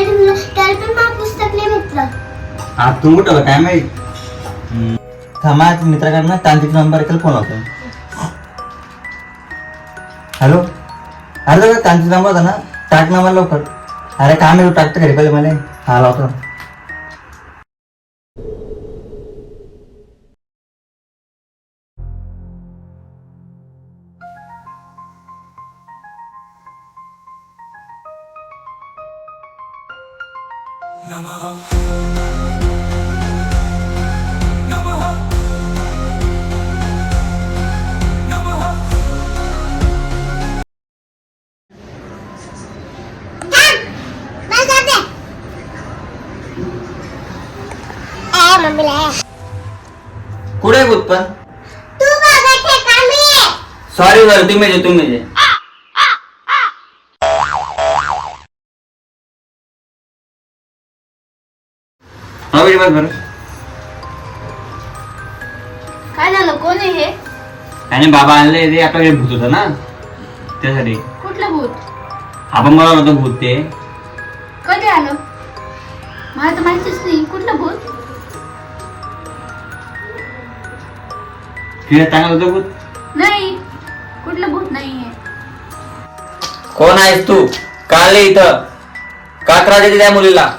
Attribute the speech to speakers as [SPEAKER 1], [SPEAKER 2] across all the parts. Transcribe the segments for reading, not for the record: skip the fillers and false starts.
[SPEAKER 1] त्याला पण मला पुस्तक नाही भेटलं.
[SPEAKER 2] तू कुठं काय माहित. थांबा मित्राकडनं तांत्रिक नंबर आहे फोन होतो. हॅलो अरे दादा तांत्रिक नंबर होता ना टाक ना मला लवकर. अरे काम आहे टाकतं घरी पहिले मला. हा लावतो. कुठे आहे भूत पण. सॉरी सॉरी तुम्ही जे बरं
[SPEAKER 1] काय झालं? कोण आहे हे?
[SPEAKER 2] आणि बाबा आणले ते आपल्याकडे भूत होतं ना त्यासाठी.
[SPEAKER 1] कुठलं भूत?
[SPEAKER 2] आपण मला होतं भूत ते.
[SPEAKER 1] कधी आलं? मला तर माहितीच नाही. कुठलं भूत?
[SPEAKER 2] फिरत चांगलं होतं भूत.
[SPEAKER 1] नाही, कुठलं भूत नाहीये.
[SPEAKER 2] कोण आहेस तू? काल इथं का त्रास देते त्या मुलीला?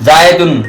[SPEAKER 2] जा इथून.